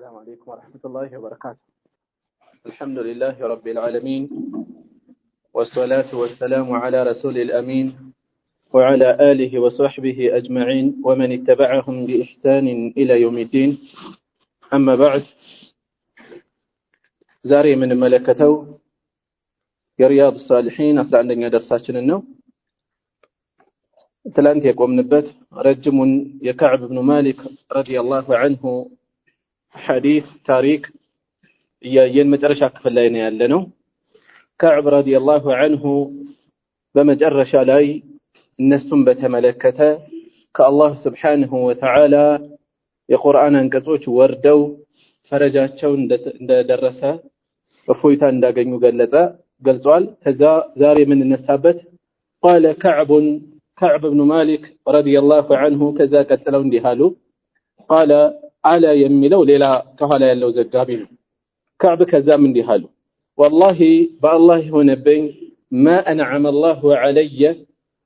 السلام عليكم ورحمة الله وبركاته. الحمد لله رب العالمين والصلاة والسلام على رسول الأمين وعلى آله وصحبه أجمعين ومن اتبعهم بإحسان إلى يوم الدين. أما بعد، زاري من ملكته يا رياض الصالحين أصلا عندنا درساتنا النو تلانت يقوم نبت رجم يكعب بن مالك رضي الله عنه حديث تاريخ ين مجرشا كفلينا يالنو كعب رضي الله عنه بمجرشا لاي النسم بتملكته كالله سبحانه وتعالى የቁርአን አንቀጾች ወርደው ፈረጃቸው እንደደረሰ እፎይታ እንዳገኙ ገልጿል። ከዛ ዛሬ ምን እንነሳበት قال كعب بن مالك رضي الله عنه ከዛ ቀጥለው እንዲህ አሉ قال على የሚለው ሌላ ከኋላ ያለው ዘጋቢ ነው። كعب ከዛም እንዲህ አሉ والله بالله ሆነብኝ ما انعم الله علي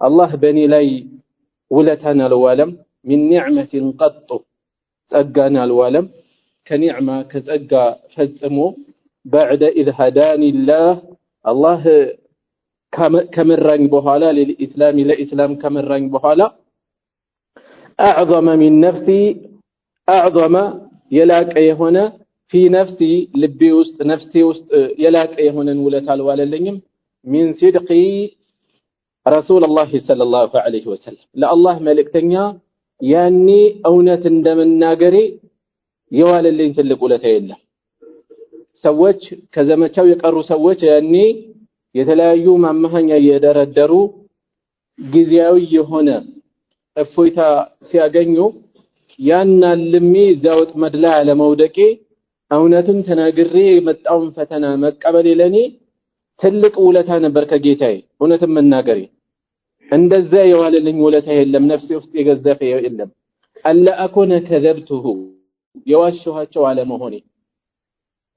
الله بني ላይ ውለታን አልዋለም من نعمة قط ጸጋን አልዋለም ከኒዕማ ከጸጋ ፈጽሞ بعد إذ هداني الله ከመራኝ በኋላ ለኢስላም ከመራኝ በኋላ أعظم من نفسي أعظم የላቀ የሆነ في نفسي ልቤ ውስጥ ነፍሴ ውስጥ የላቀ የሆነን ውለታ አልዋለልኝም من صدقي رسول الله صلى الله عليه وسلم ለአላህ መልእክተኛ ያኔ እውነት እንደመናገሬ የዋለልኝ ትልቅ ውለታ የለም። ሰዎች ከዘመቻው የቀሩ ሰዎች ያኔ የተለያዩ ማመሃኛ እየደረደሩ ጊዜያዊ የሆነ እፎይታ ሲያገኙ ያናልሚ ዛውት መድላ ለመውደቄ እውነቱን ተናግሬ የመጣውን ፈተና መቀበል ለኔ ትልቅ ውለታ ነበር ከጌታዬ እውነትን መናገሬ። እንደዛ የዋለልኝ ውለታ የለም፣ ነፍሴ ውስጥ የገዘፈ የለም። አላ አኮነ ከዘብቱሁ የዋሸኋቸው አለመሆኔ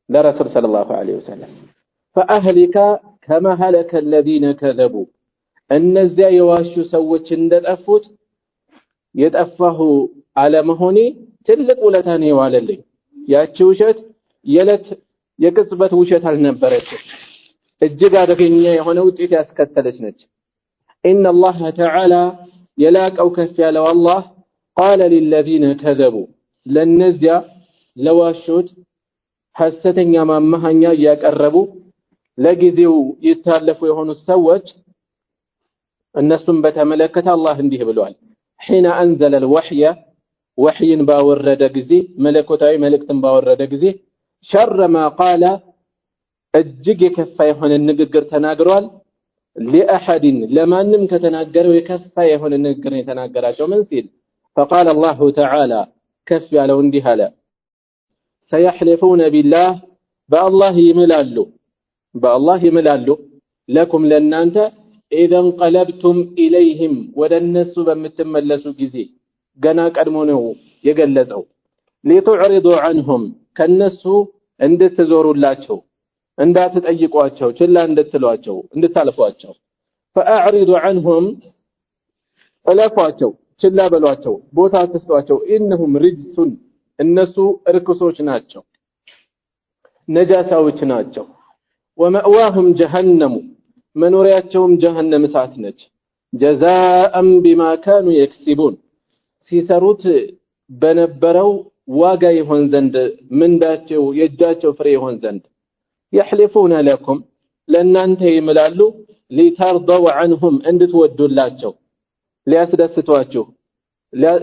ለረሱል ሰለላሁ ዐለይሂ ወሰለም فأهلك كما هلك الذين كذبوا እነዚያ የዋሹ ሰዎች እንደጠፉት የጠፋሁ አለመሆኔ ትልቅ ውለታ ነው የዋለልኝ። ያቺ ውሸት የለት የቅጽበት ውሸት አልነበረችም፣ እጅግ አደገኛ የሆነ ውጤት ያስከተለች ነች። إن الله تعالى يلاقوا كفيا والله قال للذين كذبوا لنزيا لواشوت حستኛ ማመሃኛ ያቀረቡ ለጊዜው ይታለፉ የሆኑ ሰዎች እነሱም በተመለከተ አላህ እንዲህ ብሏል حين انزل الوحي وحين ባወረደ ጊዜ መለኮታዊ መልእክትን ባወረደ ጊዜ شر ما قال እጅግ የከፋ የሆነ ንግግር ተናግሯል لأحد لمانم كتناغروا يكفى يهون النغر يتناغراچو من سيل فقال الله تعالى كف ያለው እንዲህ አለ سيحلفون بالله بالله يملالو لكم لنانت اذا انقلبتم اليهم ودنسو በምትመለሱ ጊዜ ገና ቀድሞ ነው የገለጸው لتعرضوا عنهم ከነሱ እንድትዞሩላቸው እንዳትጠይቋቸው ችላ እንድትሏቸው እንድታልፏቸው فاعرض عنهم እለፏቸው ችላ በሏቸው ቦታ አትስጧቸው انهم رجس እነሱ እርክሶች ናቸው ነጃሳዎች ናቸው ومأواهم جهنم መኖሪያቸውም ጀሃነም እሳት ነች جزاء بما كانوا يكسبون ሲሰሩት በነበረው ዋጋ ይሆን ዘንድ ምንዳቸው የእጃቸው ፍሬ ይሆን ዘንድ يحلفون لكم ለእናንተ ይምላሉ لترضوا عنهم እንድትወዱላቸው ሊያስደስቷቸው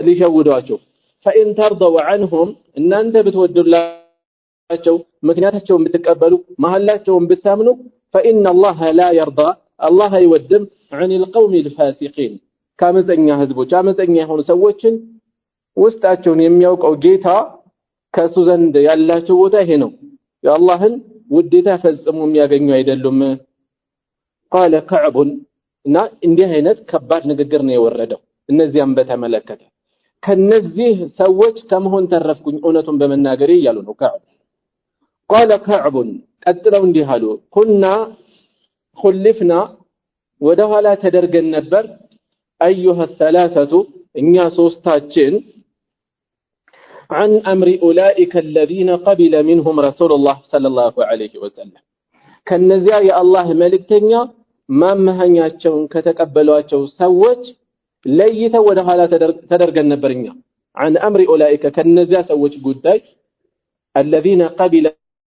ሊሸውዷቸው فإن ترضوا عنهم እናንተ ብትወዱላቸው ምክንያታቸውን ብትቀበሉ መሐላቸውን ብታምኑ فإن الله لا يرضى الله አይወድም عن القوم الفاسقين ከአመፀኛ ህዝቦች አመፀኛ የሆኑ ሰዎችን ውስጣቸውን የሚያውቀው ጌታ ከሱ ዘንድ ያላቸው ቦታ ይሄ ነው የአላህን ውዴታ ፈጽሞ የሚያገኙ አይደሉም። قال كعب እና እንዲህ አይነት ከባድ ንግግር ነው የወረደው እነዚያም በተመለከተ ከነዚህ ሰዎች ከመሆን ተረፍኩኝ እውነቱን በመናገሬ እያሉ ነው كعب قال كعب ቀጥለው እንዲህ አሉ كنا خلفنا ወደኋላ ተደርገን ነበር أيها الثلاثة እኛ ሶስታችን عن أمر أولئك الذين قبل منهم رسول الله صلى الله عليه وسلم كالنزيا يا الله ملك تنيا ما مهنياتشون كتقبلواتشو سوج ليتا ودهالا تدرق النبرنيا عن أمر أولئك كالنزيا سوج قداي الذين قبل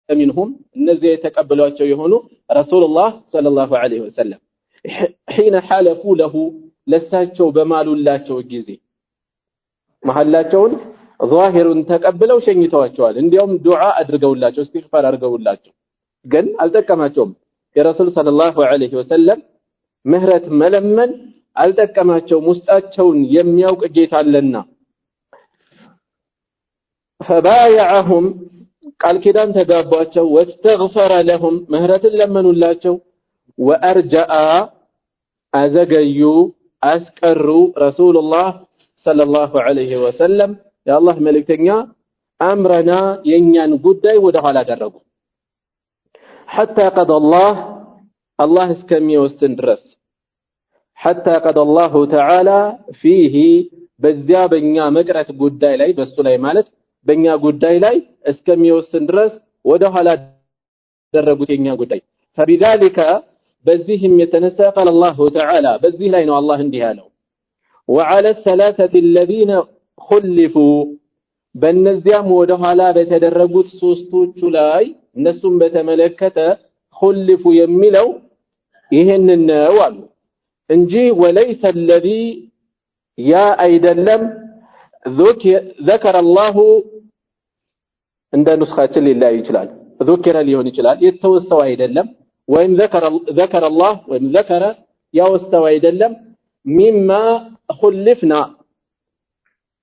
منهم النزيا يتقبلواتشو يهونو رسول الله صلى الله عليه وسلم حين حالفوا له لساتشو بمالو اللاتشو جيزي محلاتشون ظاهر ተቀበለው ሸኝተዋቸዋል እንዲያውም ዱዓ አድርገውላቸው استغفار አድርገውላቸው ግን አልተቀማቸውም የረሱል ሰለላሁ ዐለይሂ ወሰለም ምህረት መለመን አልተቀማቸውም ውስጣቸውን የሚያውቅ ጌታ አለና فبايعهم ቃል ኪዳን ተጋባቸው واستغفر لهم ምህረትን ለመኑላቸው وارجأ አዘገዩ አስቀሩ ረሱላህ ሰለላሁ ዐለይሂ ወሰለም يا الله ملكتنيا أمرنا ينيان قدي ودخل درقوا حتى قضى الله اسكمي والسندرس حتى قضى الله تعالى فيه بزيا بنيا مقرة قدي لي بس لي مالت بنيا قدي لي اسكمي والسندرس ودخل درقوا ينيا قدي فبذلك بزيهم يتنسى قال الله تعالى بزيه لين الله انديها له وعلى الثلاثة الذين خلفوا በእነዚያም ወደ ኋላ በተደረጉት ሶስቶቹ ላይ እነሱም በተመለከተ خلፉ የሚለው ይሄንን ነው አሉ እንጂ وليس الذي يا አይደለም ذكر الله እንደ ንስኻችን ሊለያይ ይችላል ذكر ሊሆን ይችላል የተወሰው አይደለም ወይም ذكر الله ወይም ذكر ያወሰው አይደለም مما خلفنا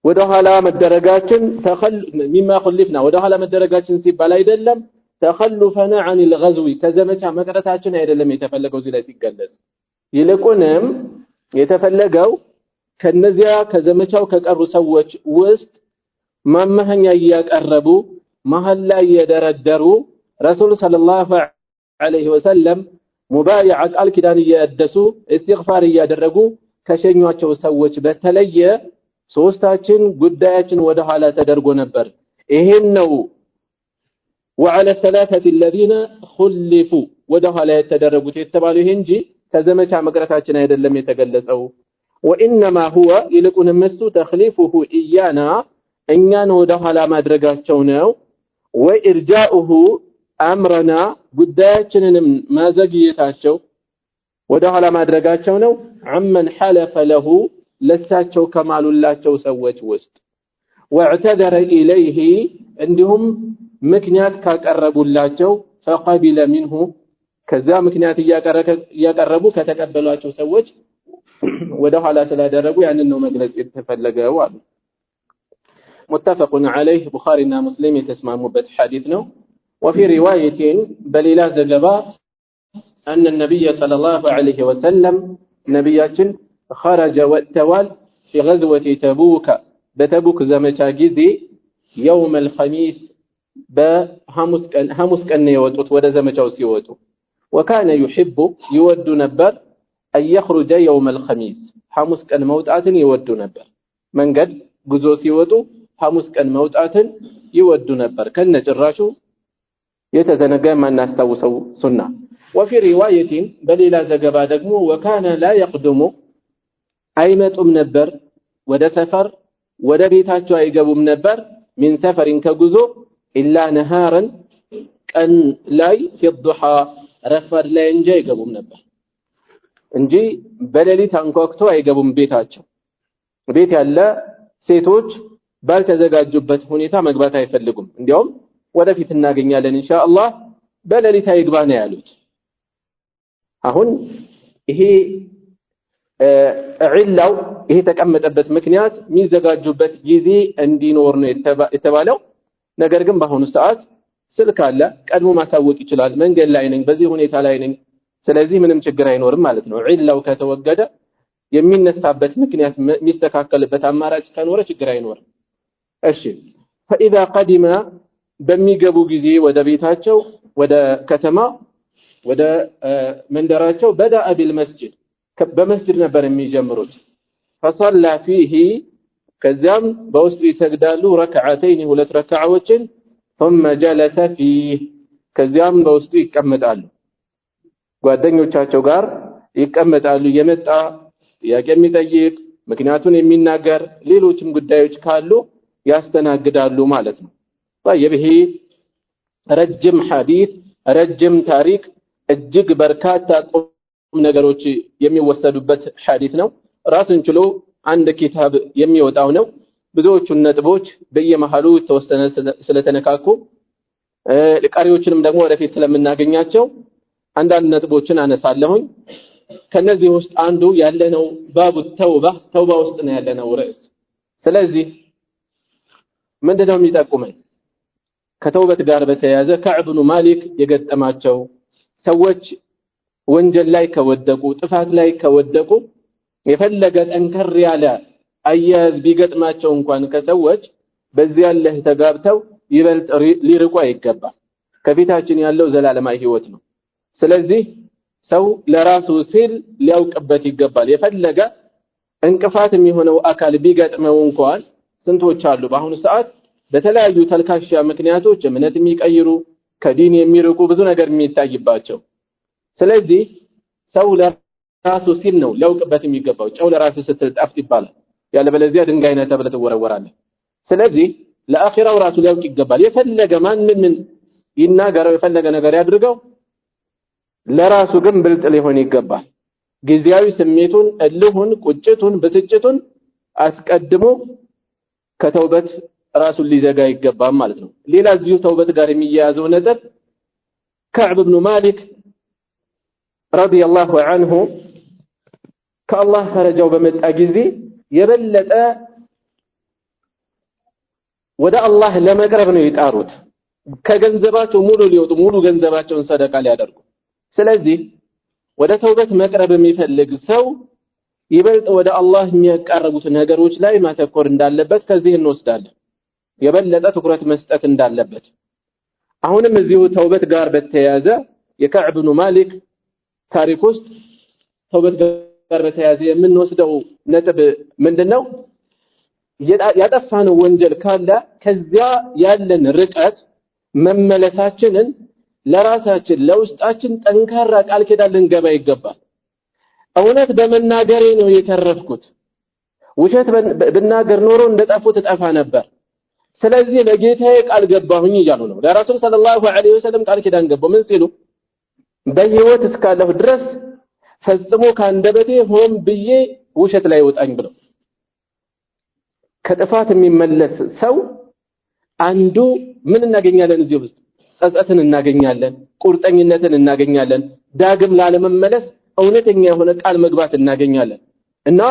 ወደ ኋላ መደረጋችን مما خلفنا ወደ ኋላ መደረጋችን ሲባል አይደለም ተخلفنا عن الغزو ከዘመቻ መቅረታችን አይደለም የተፈለገው እዚህ ላይ ሲገለጽ ይልቁንም የተፈለገው ከነዚያ ከዘመቻው ከቀሩ ሰዎች ውስጥ ማመህኛ ያቀረቡ መሐል ላይ የደረደሩ ረሱል ሰለላሁ ዐለይሂ ወሰለም ሙባይዓ ቃል ኪዳን ያደሱ استغفار ያደረጉ ከሸኟቸው ሰዎች በተለየ ሶስታችን ጉዳያችን ወደ ኋላ ተደርጎ ነበር ይሄን ነው وعلى الثلاثه الذين خلفوا ወደ ኋላ የተደረጉት የተባሉ ይሄ እንጂ ከዘመቻ መቅረታችን አይደለም የተገለጸው وانما هو ይልቁን መስቱ تخليفه ايانا እኛን ወደ ኋላ ማድረጋቸው ነው وارجاؤه امرنا ጉዳያችንንም ማዘግየታቸው ወደ ኋላ ማድረጋቸው ነው عمن حلف له ለሳቸው ከማሉላቸው ሰዎች ውስጥ واعتذر اليه እንዲሁም ምክንያት ካቀረቡላቸው فقبل منه ከዛ ምክንያት ያቀረቡ ከተቀበሏቸው ሰዎች ወደ ኋላ ስላደረጉ ያንን ነው መግለጽ የተፈለገው አሉ متفق عليه بخارينا مسلم يتسمعوا حديث ነው وفي روايه بليلا زغبا ان النبي صلى الله عليه وسلم نبياتنا خرج والتوال في غزوة تبوك بتبوك زمتا جزي يوم الخميس بهمس كان يوتوت ودا زمتاو سيوتو وكان يحب يود نبر أن يخرج يوم الخميس حمس كان موتاتن يود نبر من قد غزو سيوتو حمس كان موتاتن يود نبر كان جراشو يتزنقى ما الناس توسو سنة وفي رواية بل إلى زقبا دقمو وكان لا يقدم አይመጡም ነበር ወደ ሰፈር ወደ ቤታቸው አይገቡም ነበር من سفر ከጉዞ إلا نهارا ቀን ላይ في الضحى ረፈድ ላይ እንጂ አይገቡም ነበር እንጂ በሌሊት አንኳኩተው አይገቡም ቤታቸው ቤት ያለ ሴቶች ባልተዘጋጁበት ሁኔታ መግባት አይፈልጉም እንዲያውም ወደፊት እናገኛለን ኢንሻአላህ በሌሊት አይግባ ነው ያሉት አሁን ይሄ ዒላው ይሄ ተቀመጠበት ምክንያት የሚዘጋጁበት ጊዜ እንዲኖር ነው የተባለው ነገር ግን በአሁኑ ሰዓት ስልክ አለ ቀድሞ ማሳወቅ ይችላል መንገድ ላይ ነኝ በዚህ ሁኔታ ላይ ነኝ ስለዚህ ምንም ችግር አይኖርም ማለት ነው ዒላው ከተወገደ የሚነሳበት ምክንያት የሚስተካከልበት አማራጭ ከኖረ ችግር አይኖርም እሺ فاذا قدم በሚገቡ ጊዜ ወደ ቤታቸው ወደ ከተማ ወደ መንደራቸው بدأ بالمسجد በመስጂድ ነበር የሚጀምሩት فصلى فيه ከዚያም በውስጡ ይሰግዳሉ ረክዓተይን ሁለት ረክዓዎችን ثم جلس فيه ከዚያም በውስጡ ይቀመጣሉ ጓደኞቻቸው ጋር ይቀመጣሉ የመጣ ጥያቄ የሚጠይቅ ምክንያቱን የሚናገር ሌሎችም ጉዳዮች ካሉ ያስተናግዳሉ ማለት ነው طيب ይሄ ረጅም ሐዲስ ረጅም ታሪክ እጅግ በርካታ ቁም ነገሮች የሚወሰዱበት ሐዲስ ነው ራሱን ችሎ አንድ ኪታብ የሚወጣው ነው ብዙዎቹ ነጥቦች በየመሃሉ ተወሰነ ስለተነካኩ ለቃሪዎችንም ደግሞ ወደፊት ስለምናገኛቸው አንዳንድ ነጥቦችን አነሳለሁኝ ከነዚህ ውስጥ አንዱ ያለነው ባቡ ተውባ ውስጥ ነው ያለነው ርዕስ ስለዚህ ምንድነው የሚጠቁመን ከተውበት ጋር በተያያዘ ከዕብ ብኑ ማሊክ የገጠማቸው ሰዎች ወንጀል ላይ ከወደቁ ጥፋት ላይ ከወደቁ የፈለገ ጠንከር ያለ አያዝ ቢገጥማቸው እንኳን ከሰዎች በዚያ ያለህ ተጋብተው ይበልጥ ሊርቁ አይገባም ከፊታችን ያለው ዘላለማዊ ህይወት ነው ስለዚህ ሰው ለራሱ ሲል ሊያውቅበት ይገባል የፈለገ እንቅፋት የሚሆነው አካል ቢገጥመው እንኳን ስንቶች አሉ በአሁኑ ሰዓት በተለያዩ ተልካሻ ምክንያቶች እምነት የሚቀይሩ ከዲን የሚርቁ ብዙ ነገር የሚታይባቸው ስለዚህ ሰው ለራሱ ሲል ነው ሊያውቅበት የሚገባው ጨው ለራሱ ስትል ጠፍት ይባላል ያለበለዚያ ድንጋይ ነህ ተብለህ ትወረወራለህ ስለዚህ ለአኺራው ራሱ ሊያውቅ ይገባል የፈለገ ማንንም ይናገረው የፈለገ ነገር ያድርገው ለራሱ ግን ብልጥ ሊሆን ይገባል ጊዜያዊ ስሜቱን እልሁን ቁጭቱን ብስጭቱን አስቀድሞ ከተውበት ራሱን ሊዘጋ ይገባል ማለት ነው ሌላ እዚሁ ተውበት ጋር የሚያያዘው ነጥብ ከዕብ ብኑ ማሊክ ረዲየላሁ ዐንሁ ከአላህ ፈረጃው በመጣ ጊዜ የበለጠ ወደ አላህ ለመቅረብ ነው የጣሩት ከገንዘባቸው ሙሉ ገንዘባቸውን ሰደቃ ሊያደርጉ ስለዚህ ወደ ተውበት መቅረብ የሚፈልግ ሰው ይበልጥ ወደ አላህ የሚያቀርቡት ነገሮች ላይ ማተኮር እንዳለበት ከዚህ እንወስዳለን የበለጠ ትኩረት መስጠት እንዳለበት አሁንም እዚሁ ተውበት ጋር በተያያዘ የከዕብ ብኑ ማሊክ ታሪክ ውስጥ ተውበት ጋር በተያያዘ የምንወስደው ነጥብ ምንድነው ያጠፋነው ወንጀል ካለ ከዚያ ያለን ርቀት መመለሳችንን ለራሳችን ለውስጣችን ጠንካራ ቃል ኪዳን ልንገባ ይገባል እውነት በመናገሬ ነው የተረፍኩት ውሸት ብናገር ኖሮ እንደጠፉት ጠፋ ነበር ስለዚህ ለጌታዬ ቃል ገባሁኝ ይያሉ ነው ለራሱል ሰለላሁ ዐለይሂ ወሰለም ቃል ኪዳን ገባው ምን ሲሉ በህይወት እስካለሁ ድረስ ፈጽሞ ካንደበቴ ሆን ብዬ ውሸት ላይ ወጣኝ ብለው ከጥፋት የሚመለስ ሰው አንዱ ምን እናገኛለን እዚህ ውስጥ ጸጸትን እናገኛለን ቁርጠኝነትን እናገኛለን ዳግም ላለመመለስ እውነተኛ የሆነ ቃል መግባት እናገኛለን እና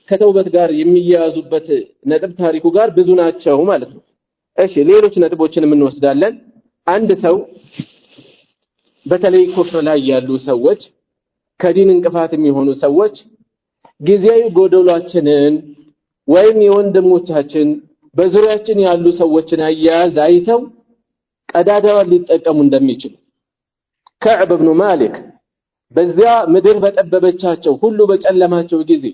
ከተውበት ጋር የሚያያዙበት ነጥብ ታሪኩ ጋር ብዙ ናቸው ማለት ነው እሺ ሌሎች ነጥቦችን እንወስዳለን አንድ ሰው በተለይ ኩፍር ላይ ያሉ ሰዎች ከዲን እንቅፋት የሚሆኑ ሰዎች ጊዜያዊ ጎደሏችንን ወይም የወንድሞቻችን በዙሪያችን ያሉ ሰዎችን አያያዝ አይተው ቀዳዳውን ሊጠቀሙ እንደሚችሉ ከዕብ ብኑ ማሊክ በዚያ ምድር በጠበበቻቸው ሁሉ በጨለማቸው ጊዜ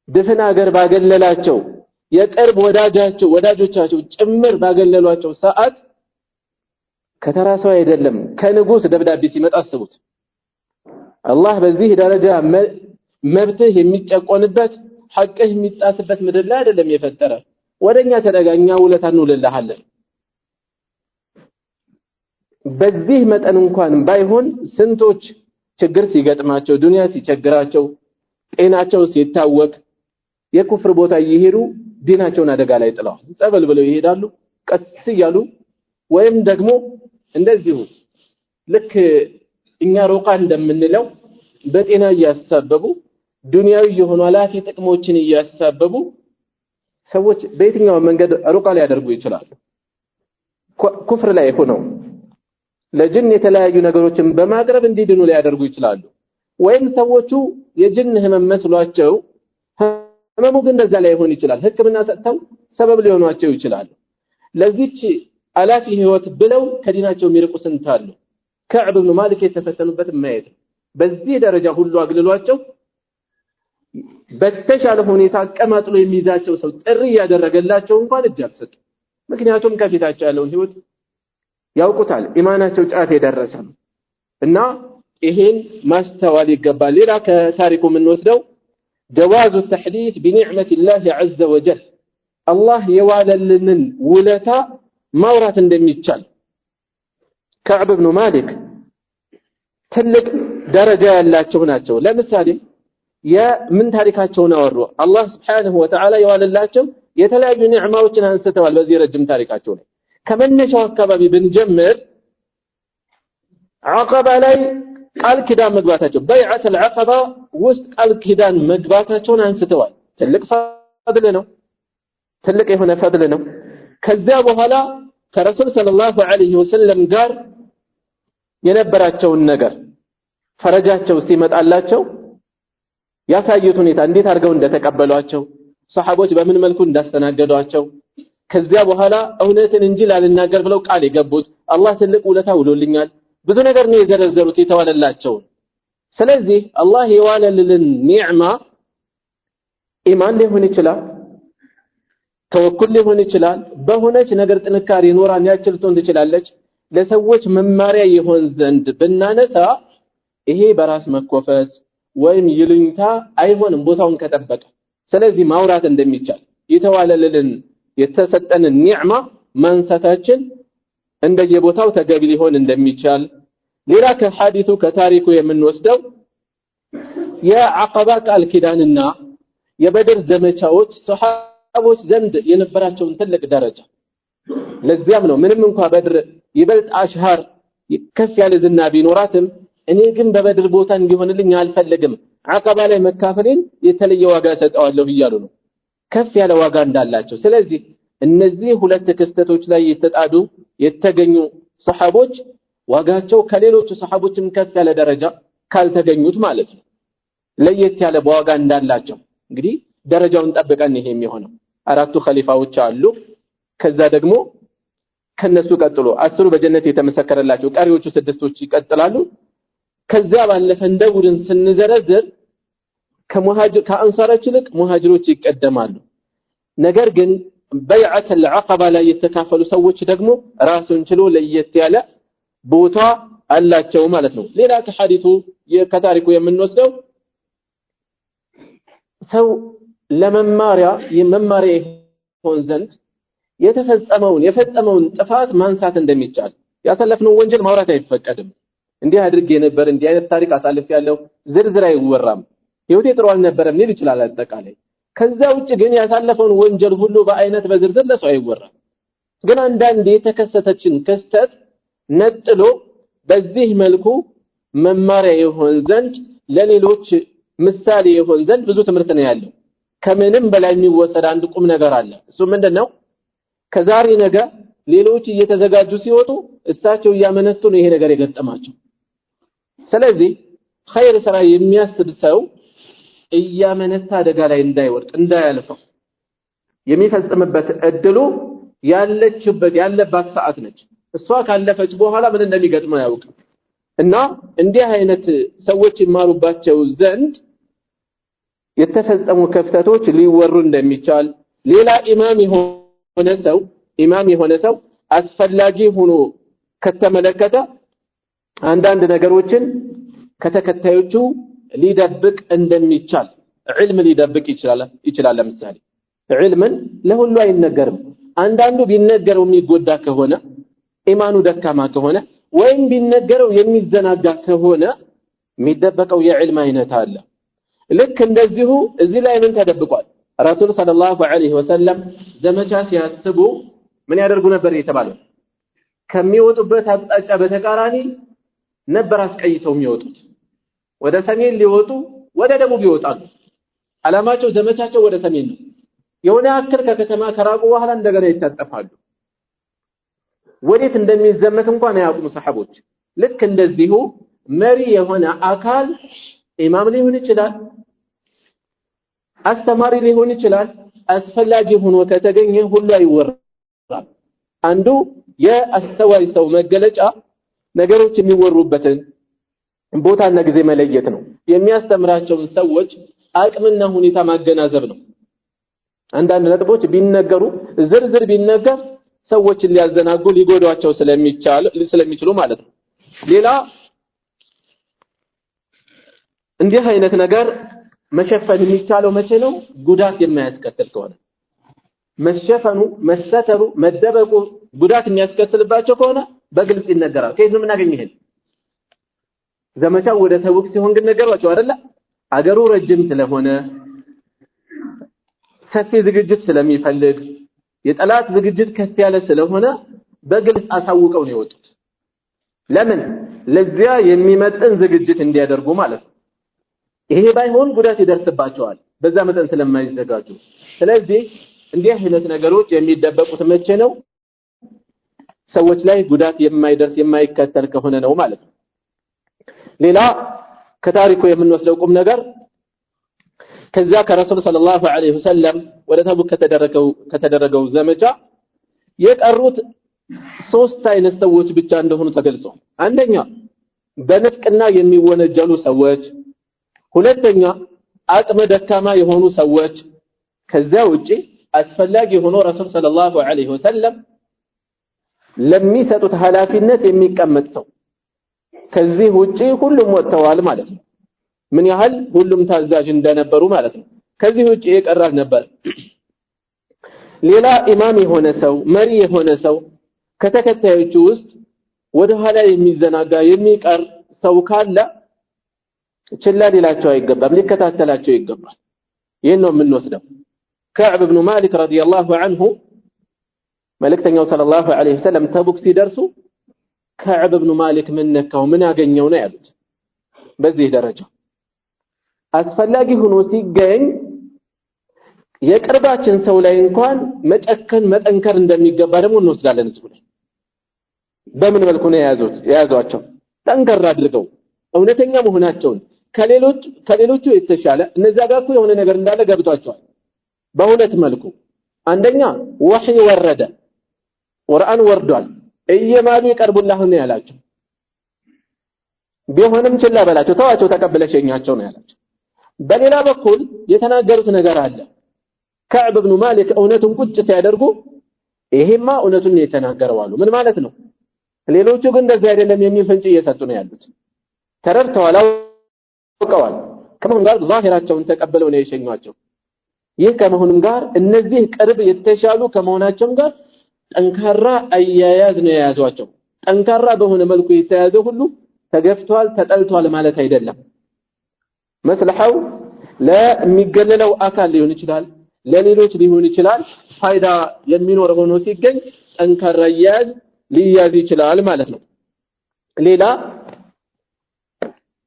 ድፍን ሀገር ባገለላቸው የቅርብ ወዳጆቻቸው ጭምር ባገለሏቸው ሰዓት ከተራሰው አይደለም ከንጉስ ደብዳቤ ሲመጣ አስቡት አላህ በዚህ ደረጃ መብትህ የሚጨቆንበት ሐቅህ የሚጣስበት ምድር ላይ አይደለም የፈጠረ ወደኛ ተደጋኛ ውለታን እንውልልሃለን በዚህ መጠን እንኳን ባይሆን ስንቶች ችግር ሲገጥማቸው ዱንያ ሲቸግራቸው ጤናቸው ሲታወቅ የኩፍር ቦታ እየሄዱ ዲናቸውን አደጋ ላይ ጥለዋል ጸበል ብለው ይሄዳሉ ቀስ ይያሉ ወይም ደግሞ እንደዚሁ ልክ እኛ ሩቃ እንደምንለው በጤና ያሳበቡ ዱንያዊ የሆኑ አላፊ ጥቅሞችን ያሳበቡ ሰዎች በየትኛው መንገድ ሩቃ ላይ ያደርጉ ይችላሉ ኩፍር ላይ ሆነው ለጅን የተለያዩ ነገሮችን በማቅረብ እንዲድኑ ላይ ያደርጉ ይችላሉ ወይም ሰዎቹ የጅን ህመም መስሏቸው ህመሙ ግን እንደዛ ላይ ሆን ይችላል ህክምና ሰጥተው ሰበብ ሊሆኗቸው ይችላሉ ለዚህች አላፊ ህይወት ብለው ከዲናቸው የሚርቁ ስንታሉ ከዕብ ብኑ ማሊክ የተፈተኑበት ማየት በዚህ ደረጃ ሁሉ አግልሏቸው በተሻለ ሁኔታ አቀማጥሎ የሚይዛቸው ሰው ጥሪ ያደረገላቸው እንኳን እጅ አልሰጡ። ምክንያቱም ከፊታቸው ያለውን ህይወት ያውቁታል፣ ኢማናቸው ጫፍ የደረሰ ነው እና ይሄን ማስተዋል ይገባል። ሌላ ከታሪኩ የምንወስደው ጀዋዙ ተሕዲት ቢኒዕመት ላህ ዐዘ ወጀል አላህ የዋለልንን ውለታ ማውራት እንደሚቻል ከዕብ ብኑ ማሊክ ትልቅ ደረጃ ያላቸው ናቸው። ለምሳሌ የምን ታሪካቸውን አወሩ። አላህ ስብሓንሁ ወተዓላ የዋለላቸው የተለያዩ ኒዕማዎችን አንስተዋል በዚህ ረጅም ታሪካቸው ላይ። ከመነሻው አካባቢ ብንጀምር ዐቀባ ላይ ቃል ኪዳን መግባታቸው በይዐተል ዐቀባ ውስጥ ቃል ኪዳን መግባታቸውን አንስተዋል። ትልቅ ፈድል ነው፣ ትልቅ የሆነ ፈድል ነው። ከዚያ በኋላ ከረሱል ሰለላሁ ዐለይሂ ወሰለም ጋር የነበራቸውን ነገር ፈረጃቸው ሲመጣላቸው ያሳዩት ሁኔታ እንዴት አድርገው እንደተቀበሏቸው፣ ሰሃቦች በምን መልኩ እንዳስተናገዷቸው፣ ከዚያ በኋላ እውነትን እንጂ ላልናገር ብለው ቃል የገቡት አላህ ትልቅ ውለታ ውሎልኛል፣ ብዙ ነገር ነው የዘረዘሩት የተዋለላቸው። ስለዚህ አላህ የዋለልን ኒዕማ ኢማን ሊሆን ይችላል፣ ተወኩል ሊሆን ይችላል፣ በሆነች ነገር ጥንካሬ ኖራን ያችል ልትሆን ትችላለች። ለሰዎች መማሪያ ይሆን ዘንድ ብናነሳ ይሄ በራስ መኮፈስ ወይም ይሉኝታ አይሆንም ቦታውን ከጠበቀ። ስለዚህ ማውራት እንደሚቻል የተዋለልን የተሰጠንን ኒዕማ ማንሳታችን እንደየቦታው ተገቢ ሊሆን እንደሚቻል። ሌላ ከሐዲሱ ከታሪኩ የምንወስደው የዐቀባ ቃል ኪዳንና የበድር ዘመቻዎች ሰሃቦች ዘንድ የነበራቸውን ትልቅ ደረጃ። ለዚያም ነው ምንም እንኳን በድር ይበልጥ አሽሃር ከፍ ያለ ዝና ቢኖራትም እኔ ግን በበድር ቦታ እንዲሆንልኝ አልፈልግም፣ ዐቀባ ላይ መካፈሌን የተለየ ዋጋ ሰጠዋለሁ እያሉ ነው፣ ከፍ ያለ ዋጋ እንዳላቸው። ስለዚህ እነዚህ ሁለት ክስተቶች ላይ የተጣዱ የተገኙ ሰሃቦች ዋጋቸው ከሌሎቹ ሰሃቦችም ከፍ ያለ ደረጃ ካልተገኙት ማለት ነው ለየት ያለ በዋጋ እንዳላቸው። እንግዲህ ደረጃውን ጠብቀን ይሄ የሚሆነው አራቱ ኸሊፋዎች አሉ። ከዛ ደግሞ ከነሱ ቀጥሎ 10 በጀነት የተመሰከረላቸው ቀሪዎቹ 6ቶች ይቀጥላሉ። ከዛ ባለፈ እንደ ቡድን ስንዘረዝር ከአንሳሮች ይልቅ ሙሃጅሮች ይቀደማሉ። ነገር ግን በይዐተል ዐቀባ ላይ የተካፈሉ ሰዎች ደግሞ ራሱን ችሎ ለየት ያለ ቦታ አላቸው ማለት ነው። ሌላ ከሐዲሱ ከታሪኩ የምንወስደው ሰው ለመማሪያ ይሆን ዘንድ የፈጸመውን ጥፋት ማንሳት እንደሚቻል። ያሳለፍነው ወንጀል ማውራት አይፈቀድም። እንዲህ አድርጌ ነበር፣ እንዲህ አይነት ታሪክ አሳልፌያለሁ፣ ዝርዝር አይወራም። ህይወቴ ጥሩ አልነበረም ሊል ይችላል አጠቃላይ። ከዛ ውጭ ግን ያሳለፈውን ወንጀል ሁሉ በአይነት በዝርዝር ለሰው አይወራም። ግን አንዳንዴ የተከሰተችን ክስተት ነጥሎ በዚህ መልኩ መማሪያ ይሆን ዘንድ ለሌሎች ምሳሌ ይሆን ዘንድ ብዙ ትምህርት ነው ያለው። ከምንም በላይ የሚወሰድ አንድ ቁም ነገር አለ። እሱ ምንድነው? ከዛሬ ነገ ሌሎች እየተዘጋጁ ሲወጡ እሳቸው እያመነቱ ነው ይሄ ነገር የገጠማቸው። ስለዚህ ኸይር ስራ የሚያስብ ሰው እያመነታ አደጋ ላይ እንዳይወድቅ እንዳያልፈው የሚፈጽምበት እድሉ ያለባት ሰዓት ነች። እሷ ካለፈች በኋላ ምን እንደሚገጥመው ያውቃል። እና እንዲህ አይነት ሰዎች ይማሩባቸው ዘንድ የተፈጸሙ ክፍተቶች ሊወሩ እንደሚቻል። ሌላ ኢማም የሆነ ሰው አስፈላጊ ሆኖ ከተመለከተ አንዳንድ ነገሮችን ከተከታዮቹ ሊደብቅ እንደሚቻል ዒልም ሊደብቅ ይችላል። ለምሳሌ ዒልምን ለሁሉ አይነገርም። አንዳንዱ ቢነገረው የሚጎዳ ከሆነ ኢማኑ ደካማ ከሆነ ወይም ቢነገረው የሚዘናጋ ከሆነ የሚደበቀው የዕልም አይነት አለ። ልክ እንደዚሁ እዚህ ላይ ምን ተደብቋል? ረሱል ሰለላሁ ዐለይሂ ወሰለም ዘመቻ ሲያስቡ ምን ያደርጉ ነበር የተባለው? ከሚወጡበት አቅጣጫ በተቃራኒ ነበር አስቀይሰው የሚወጡት። ወደ ሰሜን ሊወጡ ወደ ደቡብ ይወጣሉ። አላማቸው ዘመቻቸው ወደ ሰሜን ነው። የሆነ አክል ከከተማ ከራቁ በኋላ እንደገና ይታጠፋሉ። ወዴት እንደሚዘመት እንኳን አያውቁም ሰሃቦች። ልክ እንደዚሁ መሪ የሆነ አካል ኢማም ሊሆን ይችላል፣ አስተማሪ ሊሆን ይችላል። አስፈላጊ ሆኖ ከተገኘ ሁሉ አይወራም። አንዱ የአስተዋይ ሰው መገለጫ ነገሮች የሚወሩበትን ቦታና ጊዜ መለየት ነው። የሚያስተምራቸውን ሰዎች አቅምና ሁኔታ ማገናዘብ ነው። አንዳንድ ነጥቦች ቢነገሩ ዝርዝር ቢነገር ሰዎችን ሊያዘናጉ ሊጎዷቸው ስለሚችሉ ማለት ነው። ሌላ እንዲህ አይነት ነገር መሸፈን የሚቻለው መቼ ነው? ጉዳት የማያስከትል ከሆነ መሸፈኑ፣ መስተተሩ፣ መደበቁ ጉዳት የሚያስከትልባቸው ከሆነ በግልጽ ይነገራል። ከየት ነው የምናገኘው ይሄን? ዘመቻው ወደ ተቡክ ሲሆን ግን ነገሯቸው አይደለ? አገሩ ረጅም ስለሆነ ሰፊ ዝግጅት ስለሚፈልግ የጠላት ዝግጅት ከፍ ያለ ስለሆነ በግልጽ አሳውቀው ነው የወጡት። ለምን? ለዚያ የሚመጥን ዝግጅት እንዲያደርጉ ማለት ነው። ይሄ ባይሆን ጉዳት ይደርስባቸዋል በዛ መጠን ስለማይዘጋጁ። ስለዚህ እንዲህ አይነት ነገሮች የሚደበቁት መቼ ነው? ሰዎች ላይ ጉዳት የማይደርስ የማይከተል ከሆነ ነው ማለት ነው። ሌላ ከታሪኩ የምንወስደው ቁም ነገር ከዛ ከረሱል ሰለላሁ ዐለይሂ ወሰለም ወደ ተቡክ ከተደረገው ዘመቻ የቀሩት 3 አይነት ሰዎች ብቻ እንደሆኑ ተገልጿል። አንደኛ በንፍቅና የሚወነጀሉ ሰዎች፣ ሁለተኛ አቅመ ደካማ የሆኑ ሰዎች፣ ከዛ ውጪ አስፈላጊ ሆኖ ረሱል ሰለላሁ ዐለይሂ ወሰለም ለሚሰጡት ኃላፊነት የሚቀመጥ ሰው። ከዚህ ውጪ ሁሉም ወጥተዋል ማለት ነው። ምን ያህል ሁሉም ታዛዥ እንደነበሩ ማለት ነው። ከዚህ ውጪ የቀራል ነበር። ሌላ ኢማም የሆነ ሰው፣ መሪ የሆነ ሰው ከተከታዮቹ ውስጥ ወደ ኋላ የሚዘናጋ የሚቀር ሰው ካለ ችላ ሊላቸው አይገባም፣ ሊከታተላቸው ይገባል። ይሄን ነው የምንወስደው። ከዕብ ብኑ ማሊክ ረዲየላሁ ዐንሁ መልእክተኛው ሰለላሁ ዐለይሂ ወሰለም ተቡክ ሲደርሱ ከዕብ ብኑ ማሊክ ምን ነካው ምን አገኘው ነው ያሉት። በዚህ ደረጃ አስፈላጊ ሆኖ ሲገኝ የቅርባችን ሰው ላይ እንኳን መጨከን መጠንከር እንደሚገባ ደግሞ እንወስዳለን። እዚህ ላይ በምን መልኩ ነው የያዟቸው? ጠንከር አድርገው እውነተኛ መሆናቸውን ከሌሎቹ የተሻለ እነዛ ጋር እኮ የሆነ ነገር እንዳለ ገብቷቸዋል። በሁለት መልኩ፣ አንደኛ ወህይ ወረደ፣ ቁርአን ወርዷል፣ እየማሉ ይቀርቡልህ ነው ያላቸው። ቢሆንም ችላ በላቸው፣ ተዋቸው፣ ተቀበለሸኛቸው ነው ያላቸው። በሌላ በኩል የተናገሩት ነገር አለ። ከዕብ ብኑ ማሊክ እውነቱን ቁጭ ሲያደርጉ ይሄማ እውነቱን ነው የተናገረው አሉ። ምን ማለት ነው? ሌሎቹ ግን እንደዛ አይደለም የሚል ፍንጭ እየሰጡ ነው ያሉት። ተረድተዋል፣ አውቀዋል። ከመሆኑ ጋር ዛሂራቸውን ተቀበለው ነው የሸኟቸው። ይህ ከመሆኑም ጋር እነዚህ ቅርብ የተሻሉ ከመሆናቸውም ጋር ጠንካራ አያያዝ ነው የያዟቸው። ጠንካራ በሆነ መልኩ የተያዘ ሁሉ ተገፍቷል፣ ተጠልቷል ማለት አይደለም። መስለሐው ለሚገለለው አካል ሊሆን ይችላል፣ ለሌሎች ሊሆን ይችላል። ፋይዳ የሚኖር ሆኖ ሲገኝ ጠንካራ አያያዝ ሊያዝ ይችላል ማለት ነው። ሌላ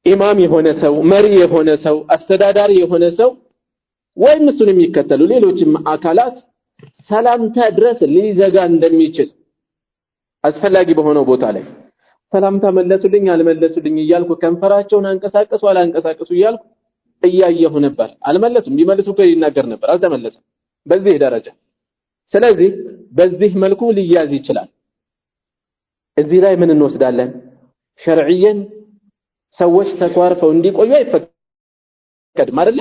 ኢማም የሆነ ሰው፣ መሪ የሆነ ሰው፣ አስተዳዳሪ የሆነ ሰው ወይም እሱን የሚከተሉ ሌሎችም አካላት ሰላምታ ድረስ ሊዘጋ እንደሚችል አስፈላጊ በሆነው ቦታ ላይ ሰላምታ መለሱልኝ አልመለሱልኝ እያልኩ ከንፈራቸውን አንቀሳቀሱ አላንቀሳቀሱ እያልኩ እያየሁ ነበር። አልመለሱም፣ ቢመልሱ እኮ ይናገር ነበር፣ አልተመለሰም በዚህ ደረጃ። ስለዚህ በዚህ መልኩ ሊያዝ ይችላል። እዚህ ላይ ምን እንወስዳለን? ሸርዕየን ሰዎች ተኳርፈው እንዲቆዩ አይፈቀድም አይደለ?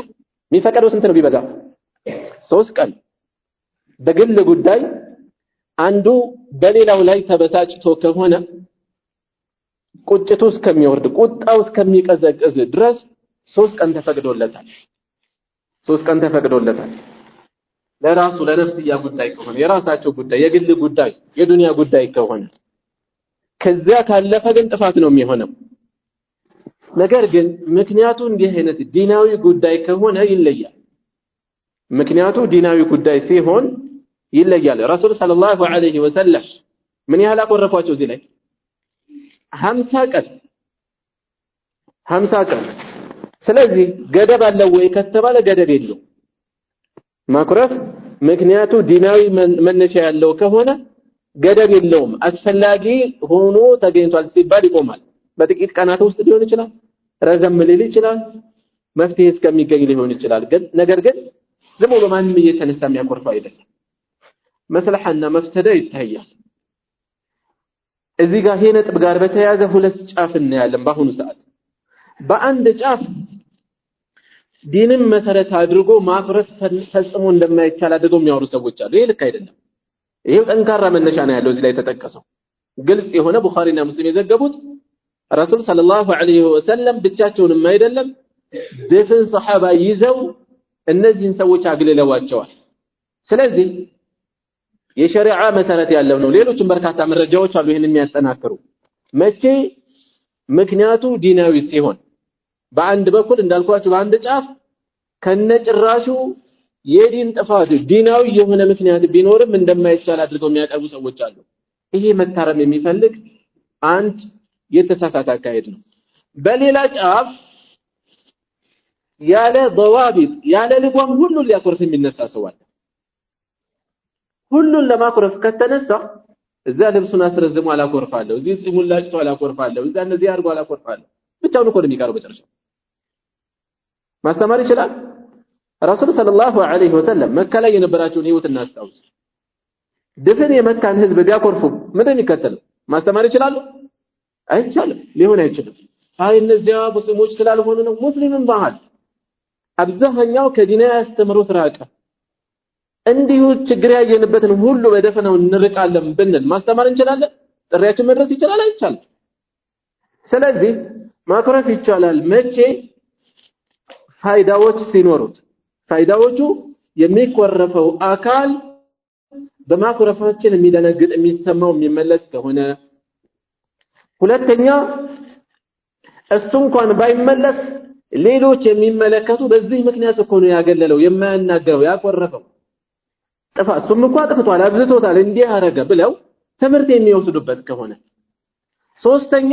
የሚፈቀደው ስንት ነው ቢበዛ? 3 ቀን። በግል ጉዳይ አንዱ በሌላው ላይ ተበሳጭቶ ከሆነ ቁጭቱ እስከሚወርድ ቁጣው እስከሚቀዘቅዝ ድረስ 3 ቀን ተፈቅዶለታል። 3 ቀን ተፈቅዶለታል። ለራሱ ለነፍስያ ጉዳይ ከሆነ የራሳቸው ጉዳይ የግል ጉዳይ የዱንያ ጉዳይ ከሆነ ከዚያ ካለፈ ግን ጥፋት ነው የሚሆነው። ነገር ግን ምክንያቱ እንዲህ አይነት ዲናዊ ጉዳይ ከሆነ ይለያል። ምክንያቱ ዲናዊ ጉዳይ ሲሆን ይለያል። ረሱል ሰለላሁ ዐለይሂ ወሰለም ምን ያህል አቆረፏቸው እዚህ ላይ? 50 ቀን። ስለዚህ ገደብ አለው ወይ ከተባለ ገደብ የለው። ማኩረፍ ምክንያቱ ዲናዊ መነሻ ያለው ከሆነ ገደብ የለውም። አስፈላጊ ሆኖ ተገኝቷል ሲባል ይቆማል። በጥቂት ቀናት ውስጥ ሊሆን ይችላል፣ ረዘም ሊል ይችላል፣ መፍትሄ እስከሚገኝ ሊሆን ይችላል። ነገር ግን ዝም ብሎ ማንም እየተነሳ የሚያቆርፈው አይደለም። መስለሐና መፍሰዳ ይታያል። እዚህ ጋር ይሄ ነጥብ ጋር በተያያዘ 2 ጫፍ እናያለን። በአሁኑ ሰዓት በአንድ ጫፍ ዲንን መሰረት አድርጎ ማኩረፍ ፈጽሞ እንደማይቻል አድርገው የሚያወሩ ሰዎች አሉ። ይሄ ልክ አይደለም። ይሄው ጠንካራ መነሻ ነው ያለው እዚህ ላይ ተጠቀሰው ግልጽ የሆነ ቡኻሪና ሙስሊም የዘገቡት ረሱል ሰለላሁ ዐለይሂ ወሰለም ብቻቸውንም አይደለም ድፍን ሱሐባ ይዘው እነዚህን ሰዎች አግልለዋቸዋል። ስለዚህ የሸሪዓ መሰረት ያለው ነው። ሌሎችም በርካታ መረጃዎች አሉ ይሄንን የሚያጠናክሩ። መቼ ምክንያቱ ዲናዊ ሲሆን በአንድ በኩል እንዳልኳችሁ በአንድ ጫፍ ከነጭራሹ የዲን ጥፋት ዲናዊ የሆነ ምክንያት ቢኖርም እንደማይቻል አድርገው የሚያቀርቡ ሰዎች አሉ። ይሄ መታረም የሚፈልግ አንድ የተሳሳተ አካሄድ ነው። በሌላ ጫፍ ያለ ضوابط ያለ ልጓም ሁሉን ሊያኮርፍ የሚነሳ ሰው አለ። ሁሉን ለማኮረፍ ከተነሳ እዛ ልብሱን አስረዝሞ አላኮርፋለሁ፣ እዚህ ጺሙን ላጭቶ አላኮርፋለሁ፣ እዛ እነዚህ አድርጎ አላኮርፋለሁ። ብቻውን እኮ ነው የሚቀረው በጨርሻው። ማስተማር ይችላል። ረሱል ሰለላሁ ዐለይሂ ወሰለም መካ ላይ የነበራቸውን ህይወት እናስታውስ። ድፍን የመካን ህዝብ ቢያኮርፉ ምንድን ይከተል? ማስተማር ይችላሉ? አይቻልም፣ ሊሆን አይችልም። አይ እነዚያ ሙስሊሞች ስላልሆኑ ነው። ሙስሊምን ባህል አብዛኛው ከዲናዊ አስተምሮት ራቀ። እንዲሁ ችግር ያየንበትን ሁሉ በደፈናው እንርቃለን ብንል ማስተማር እንችላለን? ጥሪያችን መድረስ ይችላል? አይቻልም። ስለዚህ ማኩረፍ ይቻላል መቼ? ፋይዳዎች ሲኖሩት። ፋይዳዎቹ የሚኮረፈው አካል በማኩረፋችን የሚደነግጥ የሚሰማው የሚመለስ ከሆነ፣ ሁለተኛ እሱ እንኳን ባይመለስ ሌሎች የሚመለከቱ በዚህ ምክንያት እኮ ነው ያገለለው የማያናገረው ያኮረፈው እሱም እኮ አጥፍቷል አብዝቶታል እንዲህ አረገ ብለው ትምህርት የሚወስዱበት ከሆነ፣ ሶስተኛ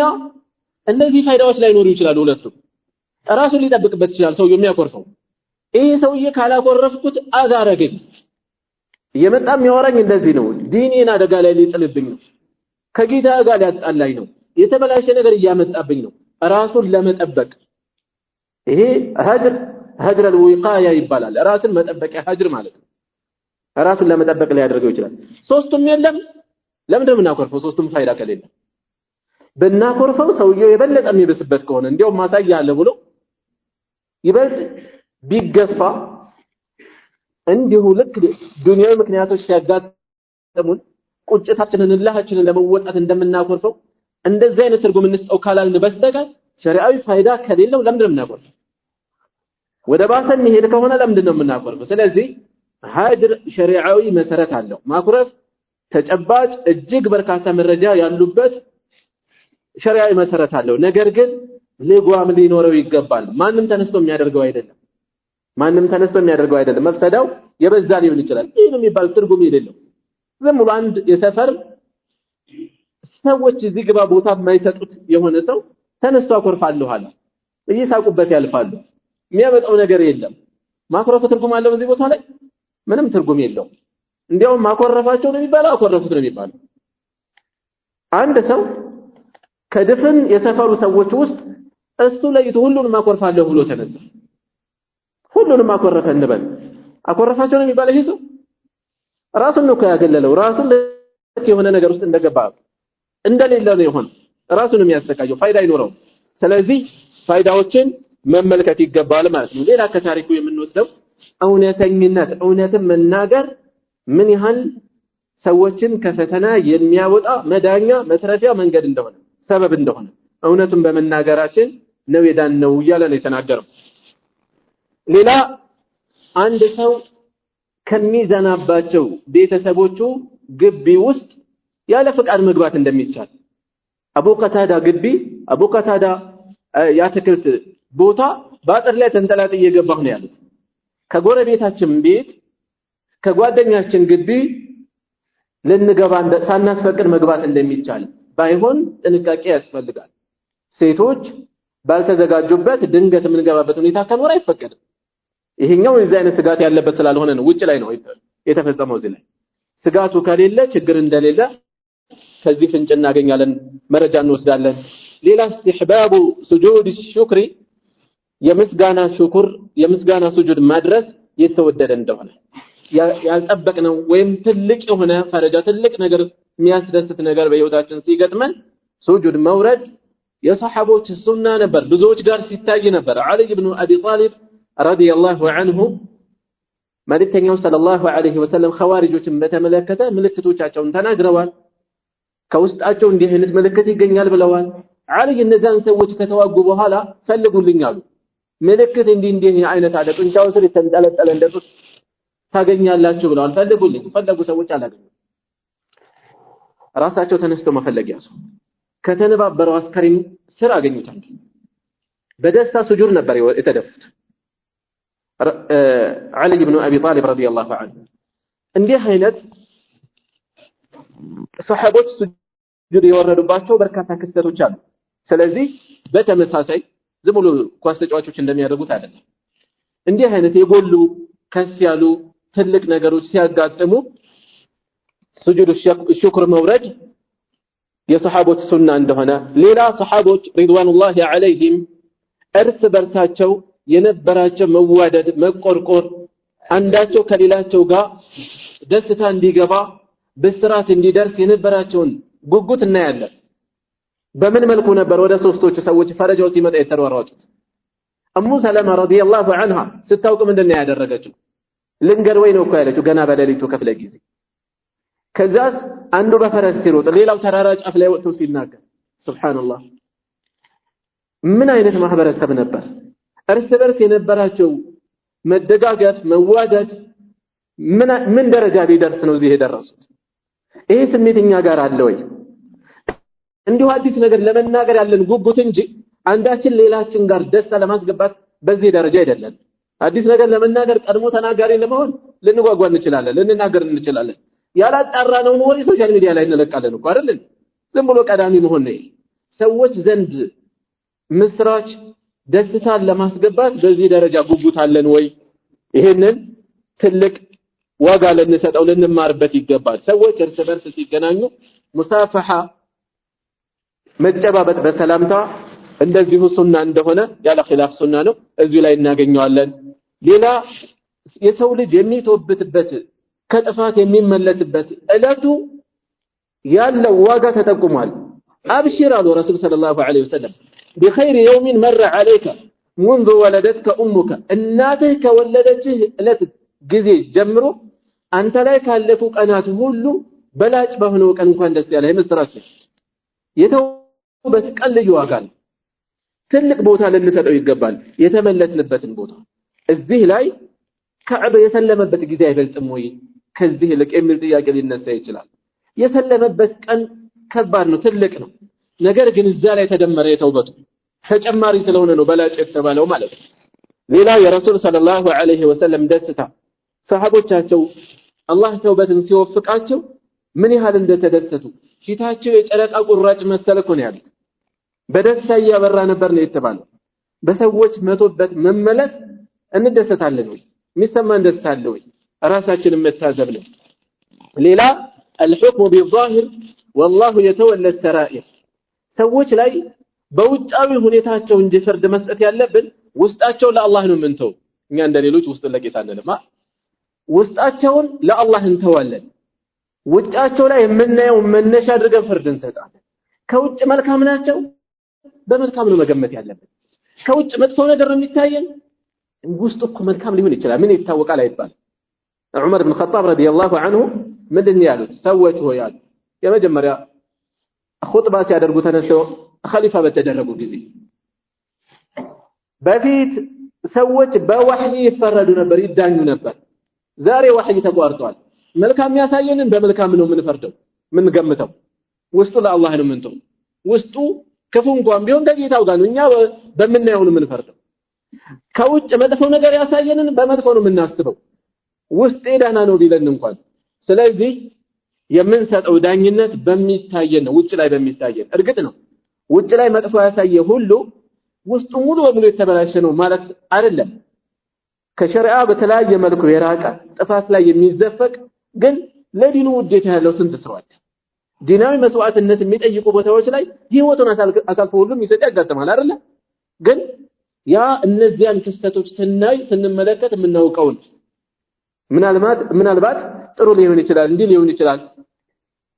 እነዚህ ፋይዳዎች ላይኖሩ ይችላሉ። ሁለቱም ራሱን ሊጠብቅበት ይችላል ሰውየው የሚያኮርፈው። ይሄ ሰውዬ ካላኮረፍኩት አዛረገኝ እየመጣም ያወራኝ እንደዚህ ነው፣ ዲኔን አደጋ ላይ ሊጥልብኝ ነው፣ ከጌታ ጋር ሊያጣላኝ ነው፣ የተበላሸ ነገር እያመጣብኝ ነው። ራሱን ለመጠበቅ ይሄ ሀጅር الوقاية ይባላል። ራስን መጠበቂያ ሀጅር ማለት ነው። ራሱን ለመጠበቅ ላይ ያደርገው ይችላል። ሶስቱም የለም። ለምንድን ነው የምናኮርፈው? ሶስቱም ፋይዳ ከሌለ ብናኮርፈው ሰውየው የበለጠ የሚብስበት ከሆነ እንዲያው ማሳያ አለ ብሎ ይበልጥ ቢገፋ እንዲሁ ልክ ዱንያዊ ምክንያቶች ሲያጋጥሙን ቁጭታችንን እላሃችንን ለመወጣት እንደምናኮርፈው እንደዚህ አይነት ትርጉም እንስጠው ካላልን በስተቀር ሸሪዓዊ ፋይዳ ከሌለው ለምንድን ነው የምናኮርፈው? ወደ ባሰ የሚሄድ ከሆነ ለምንድን ነው የምናኮርፈው? ስለዚህ ሀጅር ሸሪዓዊ መሰረት አለው። ማኩረፍ ተጨባጭ እጅግ በርካታ መረጃ ያሉበት ሸሪዓዊ መሰረት አለው። ነገር ግን ልጓም ሊኖረው ይገባል። ማንም ተነስቶ የሚያደርገው አይደለም። መፍሰዳው የበዛ ሊሆን ይችላል። ይህ የሚባል ትርጉም የሌለው ዝም ብሎ አንድ የሰፈር ሰዎች እዚህ ግባ ቦታ የማይሰጡት የሆነ ሰው ተነስቶ አኮርፋለሁ አለ። እየሳቁበት ያልፋሉ። የሚያመጣው ነገር የለም። ማኮረፉ ትርጉም አለው በዚህ ቦታ ላይ? ምንም ትርጉም የለውም። እንዲያውም ማኮረፋቸው ነው የሚባለው፣ አኮረፉት ነው የሚባለው። አንድ ሰው ከድፍን የሰፈሩ ሰዎች ውስጥ እሱ ለይቶ ሁሉንም አኮርፋለሁ ብሎ ተነሳ። ሁሉንም አኮረፈ እንበል። አኮረፋቸው ነው የሚባለው ይሄ ሰው ራሱን ነው ያገለለው። ራሱን የሆነ ነገር ውስጥ እንደገባ እንደሌለ ነው የሆነው። ራሱን የሚያስተካየው ፋይዳ አይኖረውም። ስለዚህ ፋይዳዎችን መመልከት ይገባል ማለት ነው። ሌላ ከታሪኩ የምንወስደው እውነተኝነት፣ እውነትን መናገር ምን ያህል ሰዎችን ከፈተና የሚያወጣ መዳኛ መትረፊያ መንገድ እንደሆነ ሰበብ እንደሆነ እውነቱን በመናገራችን ነው የዳነው እያለ ነው የተናገረው። ሌላ አንድ ሰው ከሚዘናባቸው ቤተሰቦቹ ግቢ ውስጥ ያለ ፍቃድ መግባት እንደሚቻል አቡ ቀታዳ ግቢ አቡ ቀታዳ ያትክልት ቦታ በአጥር ላይ ተንጠላጥዬ እየገባሁ ነው ያሉት። ከጎረቤታችን ቤት ከጓደኛችን ግቢ ልንገባ ሳናስፈቅድ መግባት እንደሚቻል ባይሆን ጥንቃቄ ያስፈልጋል። ሴቶች ባልተዘጋጁበት ድንገት የምንገባበት ሁኔታ ከኖር አይፈቀድም። ይሄኛው የዚህ አይነት ስጋት ያለበት ስላልሆነ ነው ውጭ ላይ ነው የተፈጸመው። እዚህ ላይ ስጋቱ ከሌለ ችግር እንደሌለ ከዚህ ፍንጭ እናገኛለን፣ መረጃ እንወስዳለን። ሌላ استحباب سجود الشكر የምስጋና ሱጁድ ማድረስ የተወደደ እንደሆነ ያልጠበቅነው ወይም ትልቅ የሆነ ፈረጃ ትልቅ ነገር የሚያስደስት ነገር በህይወታችን ሲገጥመን ሱጁድ መውረድ የሰሐቦች ሱና ነበር። ብዙዎች ጋር ሲታይ ነበር። አሊ ኢብኑ አቢ ጣሊብ ረዲየላሁ ዐንሁ መልእክተኛው ሰለላሁ ዐለይሂ ወሰለም ኸዋሪጆችን በተመለከተ ምልክቶቻቸውን ተናግረዋል። ከውስጣቸው እንዲህ አይነት ምልክት ይገኛል ብለዋል። አልይ እነዛን ሰዎች ከተዋጉ በኋላ ፈልጉልኝ አሉ። ምልክት እንዲህ አይነት አለ ጡንቻው ስር የተንጠለጠለ እንደጡት ታገኛላችሁ ብለዋል። ፈልጉልኝ። ፈለጉ ሰዎች አላገኙም። ራሳቸው ተነስተው መፈለግ ያዙ። ከተነባበረው አስከሬን ስር አገኙታል። በደስታ ሱጁድ ነበር የተደፉት። علي بن أبي طالب رضي الله عنه እንዲህ አይነት ሰሃቦች ሱጁድ የወረዱባቸው በርካታ ክስተቶች አሉ። ስለዚህ በተመሳሳይ ዝም ብሎ ኳስ ተጫዋቾች እንደሚያደርጉት አይደለም። እንዲህ አይነት የጎሉ ከፍ ያሉ ትልቅ ነገሮች ሲያጋጥሙ ሱጁድ ሽክር መውረድ የሰሃቦች ሱና እንደሆነ ሌላ ሰሃቦች ሪድዋኑላሂ ዐለይሂም እርስ በርሳቸው የነበራቸው መዋደድ መቆርቆር አንዳቸው ከሌላቸው ጋር ደስታ እንዲገባ በስራት እንዲደርስ የነበራቸውን ጉጉት እናያለን። በምን መልኩ ነበር ወደ ሶስቶቹ ሰዎች ፈረጃው ሲመጣ የተሯሯጡት? እሙ ሰለማ ረዲየላሁ ዐንሃ ስታውቅ ምንድነው ያደረገችው? ልንገር ወይ ነው እኮ ያለችው ገና በሌሊቱ ክፍለ ጊዜ። ከዛስ አንዱ በፈረስ ሲሮጥ ሌላው ተራራ ጫፍ ላይ ወጥቶ ሲናገር ሱብሃንአላህ። ምን አይነት ማህበረሰብ ነበር! እርስ በርስ የነበራቸው መደጋገፍ መዋደድ ምን ደረጃ ሊደርስ ነው እዚህ የደረሱት? ይሄ ስሜትኛ ጋር አለ ወይ? እንዲሁ አዲስ ነገር ለመናገር ያለን ጉጉት እንጂ አንዳችን ሌላችን ጋር ደስታ ለማስገባት በዚህ ደረጃ አይደለም። አዲስ ነገር ለመናገር ቀድሞ ተናጋሪ ለመሆን ልንጓጓ እንችላለን፣ ልንናገር እንችላለን። ያላጣራነውን ወሬ ሶሻል ሚዲያ ላይ እንለቃለን እኮ አይደል? ዝም ብሎ ቀዳሚ መሆን ነው። ሰዎች ዘንድ ምስራች ደስታን ለማስገባት በዚህ ደረጃ ጉጉት አለን ወይ? ይሄንን ትልቅ ዋጋ ልንሰጠው ልንማርበት ይገባል። ሰዎች እርስ በርስ ሲገናኙ ሙሳፈሃ መጨባበጥ በሰላምታ እንደዚሁ ሱና እንደሆነ ያለ ኺላፍ ሱና ነው። እዚሁ ላይ እናገኘዋለን። ሌላ የሰው ልጅ የሚተውበትበት ከጥፋት የሚመለስበት እለቱ ያለው ዋጋ ተጠቁሟል። አብሽር አሉ ረሱል ሰለላሁ ዐለይሂ ወሰለም بخير يوم مر عليك منذ ولدتك أمك እናትህ ከወለደችህ እለት ጊዜ ጀምሮ አንተ ላይ ካለፉ ቀናት ሁሉ በላጭ በሆነው ቀን እንኳን ደስ ያለህ ምስራች ነው። የተውበት ቀን ልዩ ዋጋ ነው። ትልቅ ቦታ ልንሰጠው ይገባል። የተመለስንበትን ቦታ እዚህ ላይ ከዕብ የሰለመበት ጊዜ አይበልጥም ወይ ከዚህ ልቅ የሚል ጥያቄ ሊነሳ ይችላል። የሰለመበት ቀን ከባድ ነው፣ ትልቅ ነው። ነገር ግን እዛ ላይ ተደመረ የተውበቱ ተጨማሪ ስለሆነ ነው በላጭ የተባለው ማለት ነው። ሌላ የረሱል ሰለላሁ ዐለይሂ ወሰለም ደስታ ሰሃቦቻቸው አላህ ተውበትን ሲወፍቃቸው ምን ያህል እንደተደሰቱ ፊታቸው የጨረቃ ቁራጭ መሰለ እኮ ነው ያሉት። በደስታ እያበራ ነበር ነው የተባለው። በሰዎች መቶበት መመለስ እንደሰታለን ወይ? የሚሰማን ደስታ አለ ወይ? ራሳችንን መታዘብ ነው። ሌላ الحكم بالظاهر والله يتولى السرائر ሰዎች ላይ በውጫዊ ሁኔታቸው እንጂ ፍርድ መስጠት ያለብን ውስጣቸው ለአላህ ነው የምንተው። እኛ እንደሌሎች ውስጡን ለጌታ አንልማ። ውስጣቸውን ለአላህ እንተዋለን። ውጫቸው ላይ የምናየው መነሻ አድርገን ፍርድ እንሰጣለን። ከውጭ መልካም ናቸው በመልካም ነው መገመት ያለብን። ከውጭ መጥፎ ነገር ነው የሚታየን ውስጡ እኮ መልካም ሊሆን ይችላል። ምን ይታወቃል አይባል። ዑመር ኢብኑ ኸጣብ ረዲየላሁ ዐንሁ ምንድን ያሉት ሰዎች ሆይ አሉ የመጀመሪያ ኹጥባ ሲያደርጉ ተነስተው ኸሊፋ በተደረጉ ጊዜ በፊት ሰዎች በወህይ ይፈረዱ ነበር፣ ይዳኙ ነበር። ዛሬ ወህይ ተቋርጧል። መልካም ያሳየንን በመልካም ነው የምንፈርደው የምንገምተው። ውስጡ ለአላህ ነው የምንተው። ውስጡ ክፉ እንኳን ቢሆን ከጌታው ጋር ነው። እኛ በምናየው ነው የምንፈርደው። ከውጭ መጥፎ ነገር ያሳየንን በመጥፎ ነው የምናስበው። ውስጥ ደህና ነው ቢለን እንኳን። ስለዚህ የምንሰጠው ዳኝነት በሚታየን ነው፣ ውጭ ላይ በሚታየን። እርግጥ ነው ውጭ ላይ መጥፎ ያሳየ ሁሉ ውስጡ ሙሉ በሙሉ የተበላሸ ነው ማለት አይደለም። ከሸሪዓ በተለያየ መልኩ የራቀ ጥፋት ላይ የሚዘፈቅ ግን ለዲኑ ውዴታ ያለው ስንት ሰው አለ። ዲናዊ መስዋዕትነት የሚጠይቁ ቦታዎች ላይ ህይወቱን አሳልፎ ሁሉ የሚሰጥ ያጋጥማል አይደለ? ግን ያ እነዚያን ክስተቶች ስንመለከት የምናውቀው ምናልባት ጥሩ ሊሆን ይችላል እንዲህ ሊሆን ይችላል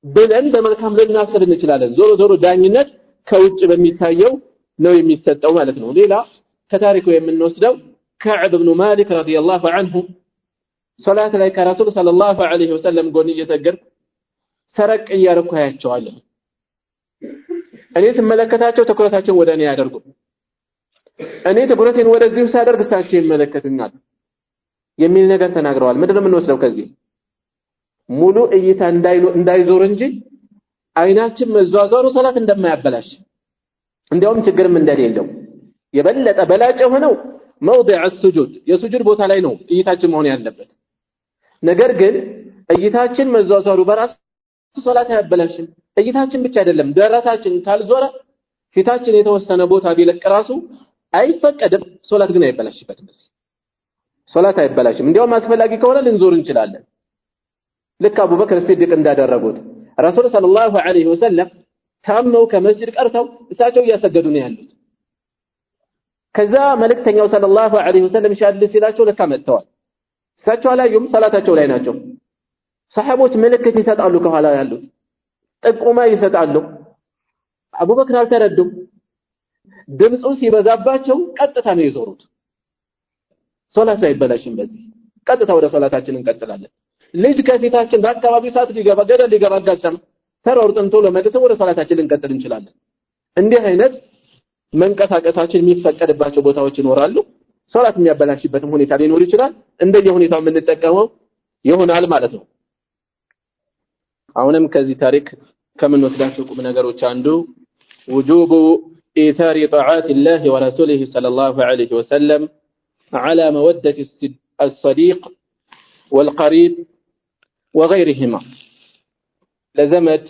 ብለን በመልካም ልናስብ እንችላለን። ዞሮ ዞሮ ዳኝነት ከውጭ በሚታየው ነው የሚሰጠው ማለት ነው። ሌላ ከታሪኩ የምንወስደው كعب بن مالك رضي الله عنه صلاة ላይ ከረሱል ሰለላሁ ዐለይሂ ወሰለም ጎን እየሰገድኩ ሰረቅ እያረኩ ያያቸዋለሁ። እኔ ስመለከታቸው ትኩረታቸውን ወደ እኔ ያደርጉ፣ እኔ ትኩረቴን ወደዚህ ሳደርግ እሳቸው ይመለከቱኛል የሚል ነገር ተናግረዋል። ምንድነው የምንወስደው ከዚህ? ሙሉ እይታ እንዳይዞር እንጂ አይናችን መዟዟሩ ሶላት እንደማያበላሽ እንዲያውም ችግርም እንደሌለው የበለጠ በላጭ የሆነው موضع السجود የሱጁድ ቦታ ላይ ነው እይታችን መሆን ያለበት። ነገር ግን እይታችን መዟዟሩ በራሱ ሶላት አያበላሽም። እይታችን ብቻ አይደለም ደረታችን ካልዞረ ፊታችን የተወሰነ ቦታ ቢለቅ ራሱ አይፈቀድም። ሶላት ግን አይበላሽበትም። ሶላት አይበላሽም። እንዲያውም አስፈላጊ ከሆነ ልንዞር እንችላለን። ልክ አቡበክር ሲዲቅ እንዳደረጉት ረሱል ሰለላሁ ዐለይሂ ወሰለም ታመው ከመስጂድ ቀርተው እሳቸው እያሰገዱ ነው ያሉት። ከዛ መልእክተኛው ሰለላሁ ዐለይሂ ወሰለም ሻል ሲላቸው ለካ መጥተዋል። እሳቸው አላዩም፣ ሰላታቸው ላይ ናቸው። ሰሃቦች ምልክት ይሰጣሉ፣ ከኋላ ያሉት ጥቁማ ይሰጣሉ። አቡበክር አልተረዱም። ድምፁ ሲበዛባቸው ቀጥታ ነው የዞሩት። ሶላት ላይ አይበላሽም። በዚህ ቀጥታ ወደ ሶላታችን እንቀጥላለን። ልጅ ከፊታችን በአካባቢው ሰዓት ሊገባ ገደል ሊገባ አጋጠም ተሯሩጠን ቶሎ መግተው ወደ ሶላታችን ልንቀጥል እንችላለን። እንዲህ አይነት መንቀሳቀሳችን የሚፈቀድባቸው ቦታዎች ይኖራሉ። ሶላት የሚያበላሽበትም ሁኔታ ሊኖር ይችላል። እንደየሁኔታው የምንጠቀመው ይሆናል ማለት ነው። አሁንም ከዚህ ታሪክ ከምንወስዳቸው ቁም ነገሮች አንዱ وجوب إيثار طاعات الله ورسوله صلى الله عليه وسلم على مودة الصديق والقريب وغيرهما ለዘመድ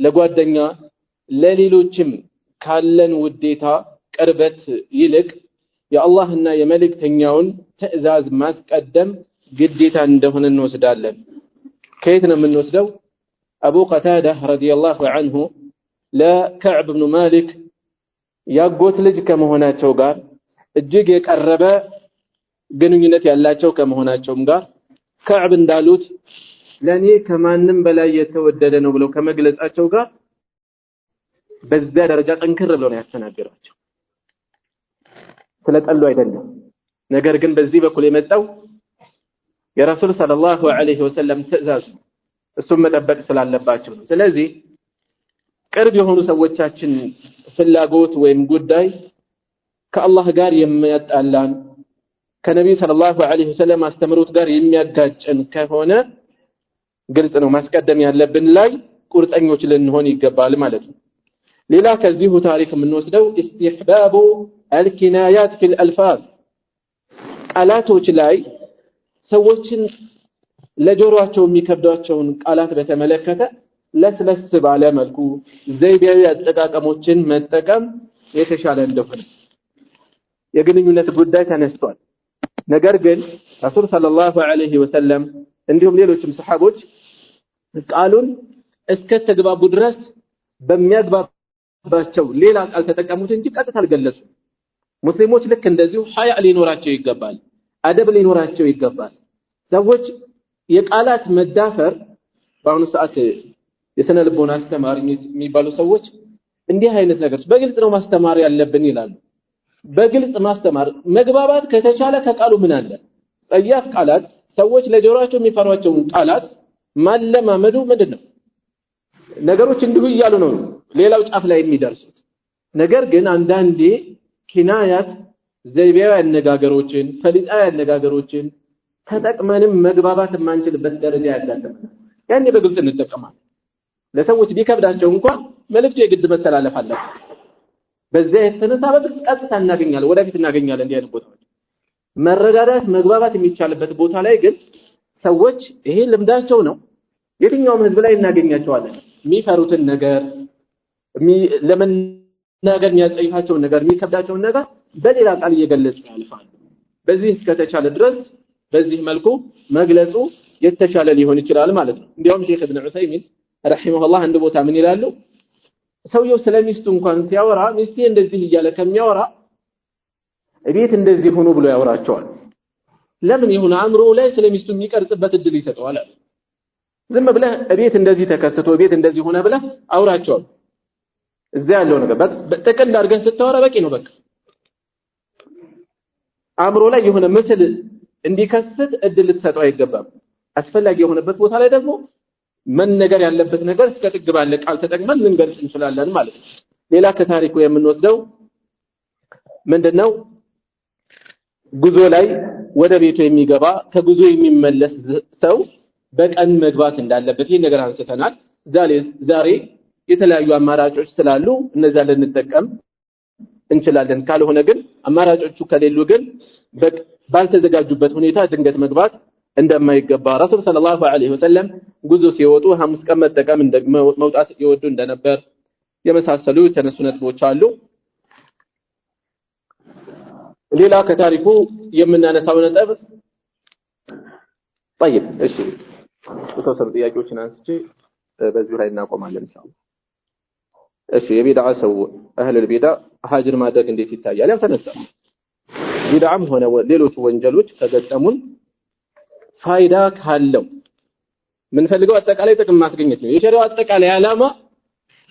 ለጓደኛ ለሌሎችም ካለን ውዴታ ቅርበት ይልቅ የአላህና የመልእክተኛውን ትዕዛዝ ማስቀደም ግዴታ እንደሆነ እንወስዳለን። ከየት ነው የምንወስደው? አቡ ቀታዳ ረዲየላሁ ዐንሁ ለከዕብ ብኑ ማሊክ ያጎት ልጅ ከመሆናቸው ጋር እጅግ የቀረበ ግንኙነት ያላቸው ከመሆናቸውም ጋር ከዕብ እንዳሉት ለኔ ከማንም በላይ የተወደደ ነው ብለው ከመግለጻቸው ጋር በዛ ደረጃ ጠንከር ብለው ነው ያስተናገሯቸው። ስለጠሉ አይደለም። ነገር ግን በዚህ በኩል የመጣው የረሱል ሰለላሁ ዐለይሂ ወሰለም ትዕዛዝ እሱም መጠበቅ ስላለባቸው ነው። ስለዚህ ቅርብ የሆኑ ሰዎቻችን ፍላጎት ወይም ጉዳይ ከአላህ ጋር የሚያጣላን ከነብዩ ሰለላሁ ዐለይሂ ወሰለም አስተምሮት ጋር የሚያጋጭን ከሆነ ግልጽ ነው ማስቀደም ያለብን ላይ ቁርጠኞች ልንሆን ይገባል ማለት ነው። ሌላ ከዚሁ ታሪክ የምንወስደው استحباب الكنايات في الالفاظ ቃላቶች ላይ ሰዎችን ለጆሮአቸው የሚከብዷቸውን ቃላት በተመለከተ ለስለስ ባለ መልኩ ዘይቤያዊ አጠቃቀሞችን መጠቀም የተሻለ እንደሆነ የግንኙነት ጉዳይ ተነስቷል። ነገር ግን ረሱል ሰለላሁ ዐለይሂ ወሰለም እንዲሁም ሌሎችም ሰሃቦች ቃሉን እስከ ተግባቡ ድረስ በሚያግባባቸው ሌላ ቃል ተጠቀሙት እንጂ ቀጥታ አልገለጹም። ሙስሊሞች ልክ እንደዚሁ ሐያ ሊኖራቸው ይገባል፣ አደብ ሊኖራቸው ይገባል። ሰዎች የቃላት መዳፈር በአሁኑ ሰዓት የስነ ልቦና አስተማሪ የሚባሉ ሰዎች እንዲህ አይነት ነገር በግልጽ ነው ማስተማር ያለብን ይላሉ። በግልጽ ማስተማር መግባባት ከተቻለ ከቃሉ ምን አለ? ጸያፍ ቃላት ሰዎች ለጆሮአቸው የሚፈሯቸውን ቃላት ማለማመዱ ምንድነው? ነገሮች እንዲሁ እያሉ ነው ሌላው ጫፍ ላይ የሚደርሱት። ነገር ግን አንዳንዴ ኪናያት ዘይቤያዊ አነጋገሮችን ፈሊጣዊ አነጋገሮችን ተጠቅመንም መግባባት የማንችልበት ደረጃ ያጋጥማል። ያኔ በግልጽ እንጠቀማለን። ለሰዎች ቢከብዳቸው እንኳን መልእክቱ የግድ መተላለፍ አለበት። በዚያ የተነሳ በግልጽ ቀጥታ እናገኛለን፣ ወደፊት እናገኛለን። እንዲህ አይነት ቦታዎች መረዳዳት መግባባት የሚቻልበት ቦታ ላይ ግን ሰዎች ይሄ ልምዳቸው ነው። የትኛውም ህዝብ ላይ እናገኛቸዋለን። የሚፈሩትን ነገር ለመናገር የሚያጸይፋቸውን ነገር የሚከብዳቸውን ነገር በሌላ ቃል እየገለጹ ያልፋሉ። በዚህ እስከተቻለ ድረስ በዚህ መልኩ መግለጹ የተሻለ ሊሆን ይችላል ማለት ነው። እንዲያውም ሼክ ኢብኑ ዑሰይሚን ረሂመሁላህ አንድ ቦታ ምን ይላሉ? ሰውየው ስለሚስቱ እንኳን ሲያወራ ሚስቴ እንደዚህ እያለ ከሚያወራ እቤት እንደዚህ ሆኖ ብሎ ያወራቸዋል። ለምን ይሁን አእምሮ ላይ ስለሚስቱ የሚቀርጽበት እድል ይሰጠዋል። ዝም ብለህ እቤት እንደዚህ ተከስቶ እቤት እንደዚህ ሆነ ብለህ አውራቸዋል። እዛ ያለው ነገር በጥቅል አድርገህ ስታወራ በቂ ነው። በቃ አእምሮ ላይ የሆነ ምስል እንዲከስት እድል ልትሰጠው አይገባም። አስፈላጊ የሆነበት ቦታ ላይ ደግሞ መነገር ያለበት ነገር እስከ ጥግ ባለ ቃል ተጠቅመን ልንገልጽ እንችላለን ማለት ነው። ሌላ ከታሪኩ የምንወስደው ምንድነው? ጉዞ ላይ ወደ ቤቱ የሚገባ ከጉዞ የሚመለስ ሰው በቀን መግባት እንዳለበት ይሄን ነገር አንስተናል። ዛሬ የተለያዩ አማራጮች ስላሉ እነዛ ልንጠቀም እንችላለን። ካልሆነ ግን አማራጮቹ ከሌሉ ግን ባልተዘጋጁበት ሁኔታ ድንገት መግባት እንደማይገባ ረሱል ሰለላሁ ዐለይሂ ወሰለም ጉዞ ሲወጡ ሐሙስ ቀን መጠቀም መውጣት ይወዱ እንደነበር የመሳሰሉ የተነሱ ነጥቦች አሉ። ሌላ ከታሪኩ የምናነሳው ነጥብ طيب እሺ የተወሰኑ ጥያቄዎችን አንስቼ በዚሁ ላይ እናቆማለን ኢንሻአላህ። እሺ የቢድዓ ሰው አህለል ቢድዓ ሀጅር ማድረግ እንዴት ይታያል? ያው ተነሳ ቢድዓም ሆነ ሌሎች ወንጀሎች ከገጠሙን ፋይዳ ካለው ምን ፈልገው አጠቃላይ ጥቅም ማስገኘት ነው። የሸሪዓው አጠቃላይ ዓላማ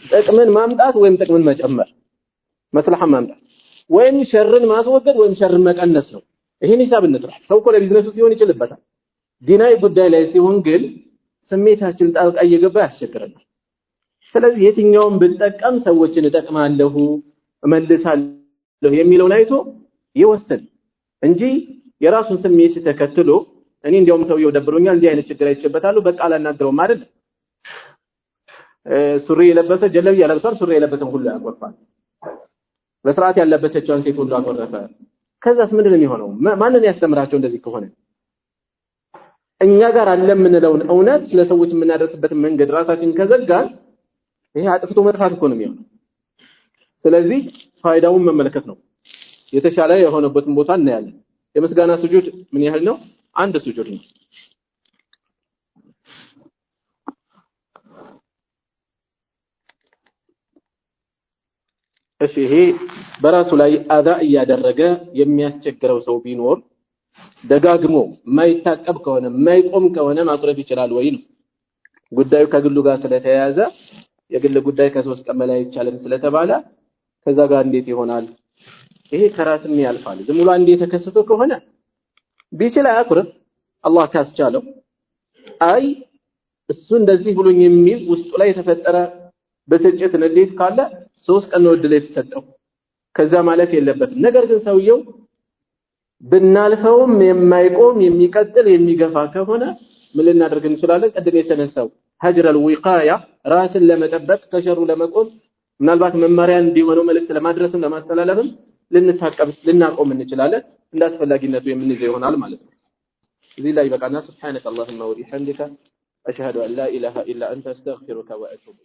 ጥቅምን ማምጣት ወይም ጥቅምን መጨመር መስለሐ ማምጣት ወይም ሸርን ማስወገድ ወይም ሸርን መቀነስ ነው። ይሄን ሂሳብ እንስራ። ሰው እኮ ለቢዝነሱ ሲሆን ይችልበታል። ዲናዊ ጉዳይ ላይ ሲሆን ግን ስሜታችን ጣልቃ እየገባ ያስቸግረናል። ስለዚህ የትኛውን ብጠቀም ሰዎችን እጠቅማለሁ እመልሳለሁ የሚለውን አይቶ ይወስን እንጂ የራሱን ስሜት ተከትሎ እኔ እንዲያውም ሰውየው ደብሮኛል እንዲህ አይነት ችግር አይቼበታለሁ በቃ አላናግረውም አይደል። ሱሪ የለበሰ ጀለብያ ለብሷል፣ ሱሪ የለበሰም ሁሉ ያቆርፋል። በስርዓት ያለበሰችውን ሴት ሁሉ አቆረፈ። ከዛስ ምንድነው የሚሆነው? ማንን ያስተምራቸው እንደዚህ ከሆነ? እኛ ጋር አለ የምንለውን እውነት ለሰዎች የምናደርስበት መንገድ ራሳችን ከዘጋን ይሄ አጥፍቶ መጥፋት እኮ ነው የሚሆነው። ስለዚህ ፋይዳውን መመልከት ነው። የተሻለ የሆነበትን ቦታ እናያለን። የምስጋና ስጁድ ምን ያህል ነው? አንድ ስጁድ ነው። እሺ ይሄ በራሱ ላይ አዛ እያደረገ የሚያስቸግረው ሰው ቢኖር ደጋግሞ የማይታቀብ ከሆነ የማይቆም ከሆነ ማቁረብ ይችላል ወይ ነው ጉዳዩ። ከግሉ ጋር ስለተያያዘ የግል ጉዳይ ከ3 ቀን በላይ አይቻልም ስለተባለ ከዛ ጋር እንዴት ይሆናል? ይሄ ከራስም ያልፋል። ዝም ብሎ አንዴ ተከስቶ ከሆነ ቢችል አያቁርብ አላህ ካስቻለው። አይ እሱ እንደዚህ ብሎኝ የሚል ውስጡ ላይ የተፈጠረ በስጭት ንዴት ካለ 3 ቀን ነው እድል የተሰጠው፣ ከዛ ማለፍ የለበትም። ነገር ግን ሰውየው ብናልፈውም የማይቆም የሚቀጥል የሚገፋ ከሆነ ምን ልናደርግ እንችላለን? ቅድም የተነሳው ሀጅረል ዊቃያ ራስን ለመጠበቅ ከሸሩ ለመቆም ምናልባት መመሪያ እንዲሆነው መልእክት ለማድረስም ለማስተላለፍም ልናቆም እንችላለን። እንዳስፈላጊነቱ የምንይዘው ይሆናል ማለት ነው። እዚህ ላይ በቃና ሱብሃነከ አላሁመ ወቢሐምዲከ አሽሀዱ አን ላ ኢላሃ ኢላ አንተ አስተግፊሩከ ወአቱቡ